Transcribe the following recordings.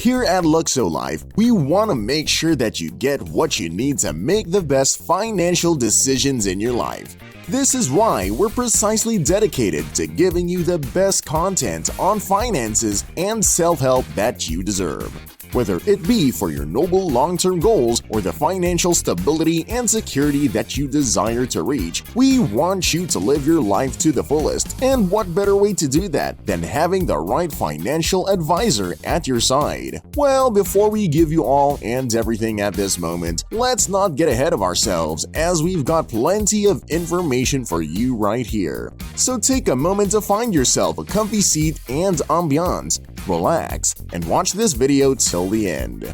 Here at Luxo-Life, we want to make sure that you get what you need to make the best financial decisions in your life. This is why we're precisely dedicated to giving you the best content on finances and self-help that you deserve. Whether it be for your noble long-term goals or the financial stability and security that you desire to reach, we want you to live your life to the fullest. And what better way to do that than having the right financial advisor at your side? Well, before we give you all and everything at this moment, let's not get ahead of ourselves, as we've got plenty of information for you right here. So take a moment to find yourself a comfy seat and ambiance. Relax, and watch this video till the end.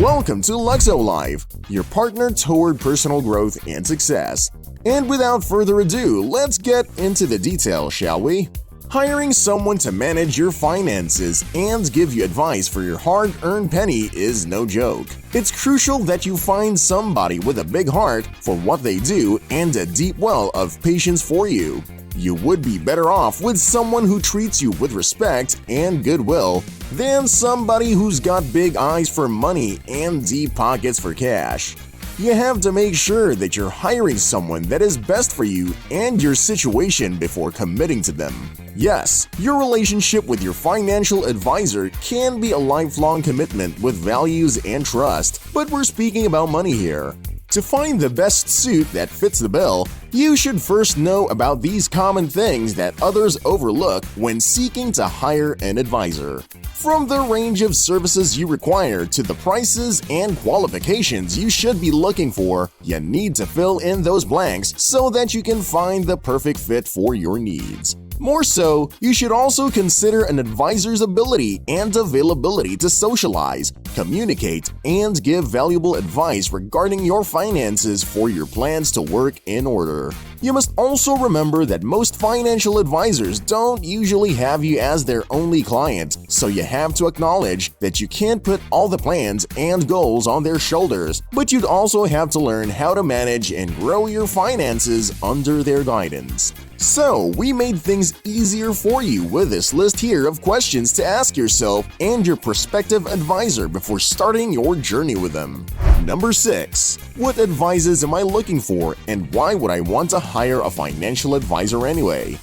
Welcome to Luxo-Life, your partner toward personal growth and success. And without further ado, let's get into the details, shall we? Hiring someone to manage your finances and give you advice for your hard-earned penny is no joke. It's crucial that you find somebody with a big heart for what they do and a deep well of patience for you. You would be better off with someone who treats you with respect and goodwill than somebody who's got big eyes for money and deep pockets for cash. You have to make sure that you're hiring someone that is best for you and your situation before committing to them. Yes, your relationship with your financial advisor can be a lifelong commitment with values and trust, but we're speaking about money here. To find the best suit that fits the bill, you should first know about these common things that others overlook when seeking to hire an advisor. From the range of services you require to the prices and qualifications you should be looking for, you need to fill in those blanks so that you can find the perfect fit for your needs. More so, you should also consider an advisor's ability and availability to socialize, communicate, and give valuable advice regarding your finances for your plans to work in order. You must also remember that most financial advisors don't usually have you as their only client, so you have to acknowledge that you can't put all the plans and goals on their shoulders, but you'd also have to learn how to manage and grow your finances under their guidance. So, we made things easier for you with this list here of questions to ask yourself and your prospective advisor before starting your journey with them. Number 6. What advices am I looking for, and why would I want to hire a financial advisor anyway?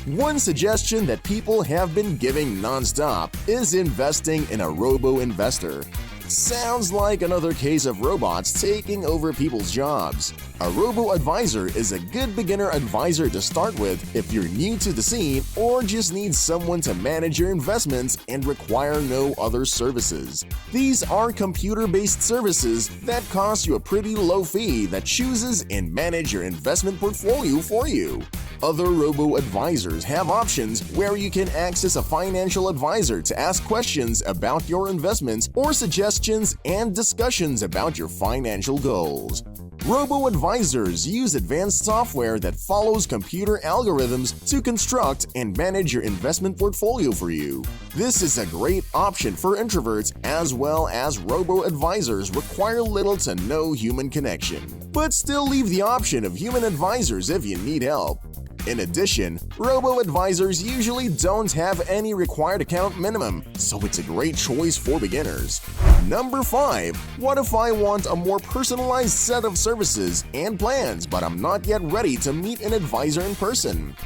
One suggestion that people have been giving non-stop is investing in a robo-investor. Sounds like another case of robots taking over people's jobs. A robo-advisor is a good beginner advisor to start with if you're new to the scene or just need someone to manage your investments and require no other services. These are computer-based services that cost you a pretty low fee that chooses and manages your investment portfolio for you. Other robo-advisors have options where you can access a financial advisor to ask questions about your investments or suggestions and discussions about your financial goals. Robo-advisors use advanced software that follows computer algorithms to construct and manage your investment portfolio for you. This is a great option for introverts, as well as robo-advisors require little to no human connection, but still leave the option of human advisors if you need help. In addition, robo-advisors usually don't have any required account minimum, so it's a great choice for beginners. Number 5. What if I want a more personalized set of services and plans, but I'm not yet ready to meet an advisor in person?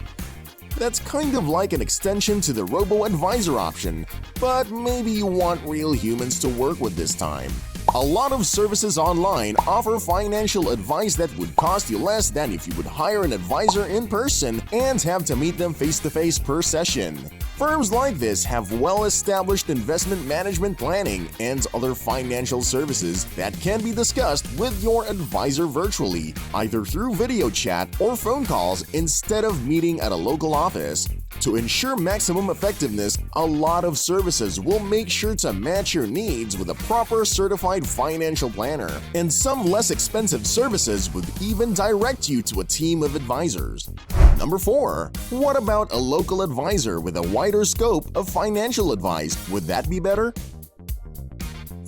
That's kind of like an extension to the robo-advisor option, but maybe you want real humans to work with this time. A lot of services online offer financial advice that would cost you less than if you would hire an advisor in person and have to meet them face-to-face per session. Firms like this have well-established investment management planning and other financial services that can be discussed with your advisor virtually, either through video chat or phone calls instead of meeting at a local office. To ensure maximum effectiveness, a lot of services will make sure to match your needs with a proper certified financial planner, and some less expensive services would even direct you to a team of advisors. Number 4. What about a local advisor with a wider scope of financial advice? Would that be better?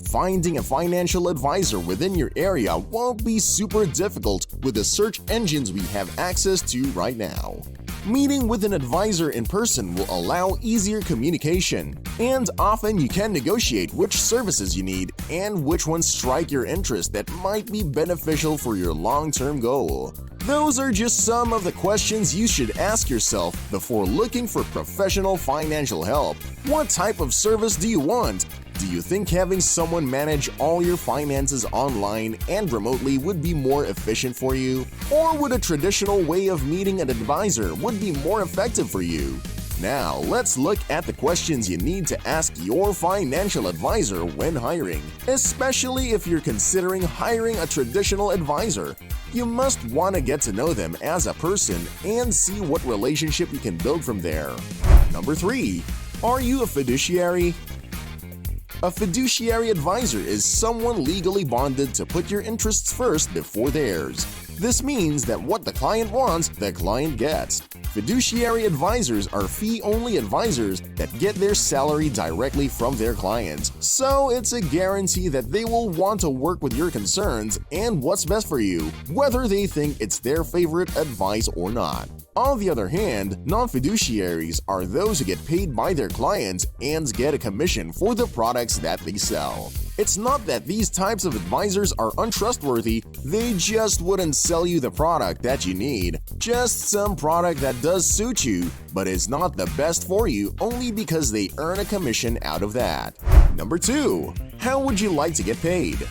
Finding a financial advisor within your area won't be super difficult with the search engines we have access to right now. Meeting with an advisor in person will allow easier communication, and often you can negotiate which services you need and which ones strike your interest that might be beneficial for your long-term goal. Those are just some of the questions you should ask yourself before looking for professional financial help. What type of service do you want? Do you think having someone manage all your finances online and remotely would be more efficient for you? Or would a traditional way of meeting an advisor would be more effective for you? Now, let's look at the questions you need to ask your financial advisor when hiring, especially if you're considering hiring a traditional advisor. You must want to get to know them as a person and see what relationship you can build from there. Number 3. Are you a fiduciary? A fiduciary advisor is someone legally bonded to put your interests first before theirs. This means that what the client wants, the client gets. Fiduciary advisors are fee-only advisors that get their salary directly from their clients, so it's a guarantee that they will want to work with your concerns and what's best for you, whether they think it's their favorite advice or not. On the other hand, non-fiduciaries are those who get paid by their clients and get a commission for the products that they sell. It's not that these types of advisors are untrustworthy, they just wouldn't sell you the product that you need. Just some product that does suit you, but is not the best for you only because they earn a commission out of that. Number 2. How would you like to get paid?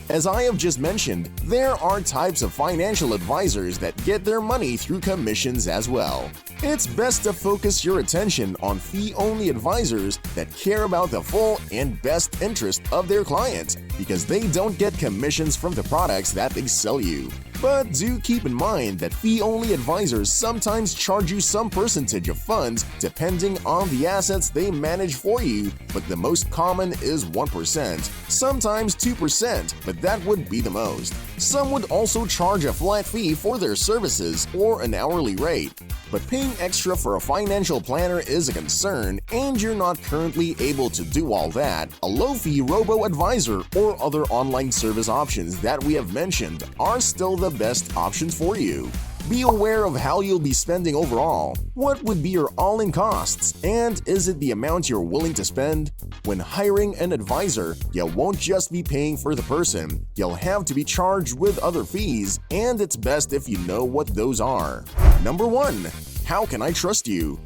As I have just mentioned, there are types of financial advisors that get their money through commissions as well. It's best to focus your attention on fee-only advisors that care about the full and best interest of their clients because they don't get commissions from the products that they sell you. But do keep in mind that fee-only advisors sometimes charge you some percentage of funds depending on the assets they manage for you, but the most common is 1%, sometimes 2%, but that would be the most. Some would also charge a flat fee for their services or an hourly rate. But paying extra for a financial planner is a concern and you're not currently able to do all that, a low-fee robo-advisor or other online service options that we have mentioned are still the best options for you. Be aware of how you'll be spending overall. What would be your all-in costs? And is it the amount you're willing to spend? When hiring an advisor, you won't just be paying for the person, you'll have to be charged with other fees, and it's best if you know what those are. Number 1. How can I trust you?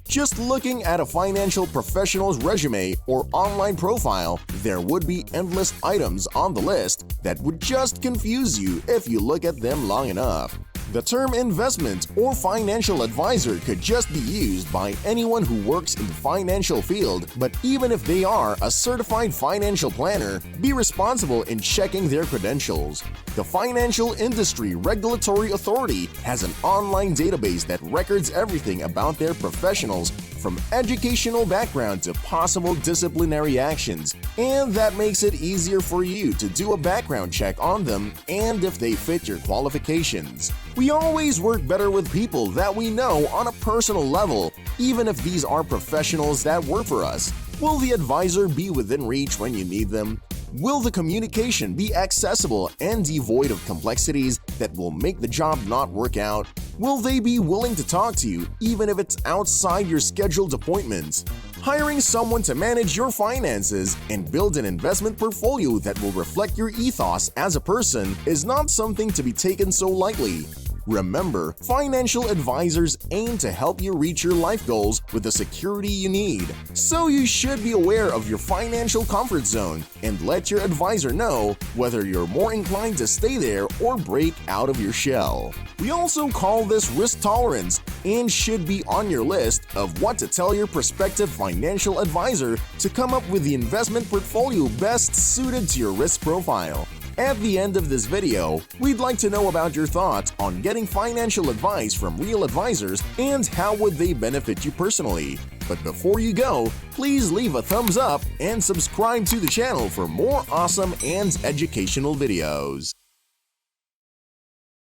Just looking at a financial professional's resume or online profile, there would be endless items on the list that would just confuse you if you look at them long enough. The term investment or financial advisor could just be used by anyone who works in the financial field, but even if they are a certified financial planner, be responsible in checking their credentials. The Financial Industry Regulatory Authority has an online database that records everything about their professionals, from educational background to possible disciplinary actions, and that makes it easier for you to do a background check on them and if they fit your qualifications. We always work better with people that we know on a personal level, even if these are professionals that work for us. Will the advisor be within reach when you need them? Will the communication be accessible and devoid of complexities that will make the job not work out? Will they be willing to talk to you even if it's outside your scheduled appointments? Hiring someone to manage your finances and build an investment portfolio that will reflect your ethos as a person is not something to be taken so lightly. Remember, financial advisors aim to help you reach your life goals with the security you need. So you should be aware of your financial comfort zone and let your advisor know whether you're more inclined to stay there or break out of your shell. We also call this risk tolerance and should be on your list of what to tell your prospective financial advisor to come up with the investment portfolio best suited to your risk profile. At the end of this video, we'd like to know about your thoughts on getting financial advice from real advisors and how would they benefit you personally. But before you go, please leave a thumbs up and subscribe to the channel for more awesome and educational videos.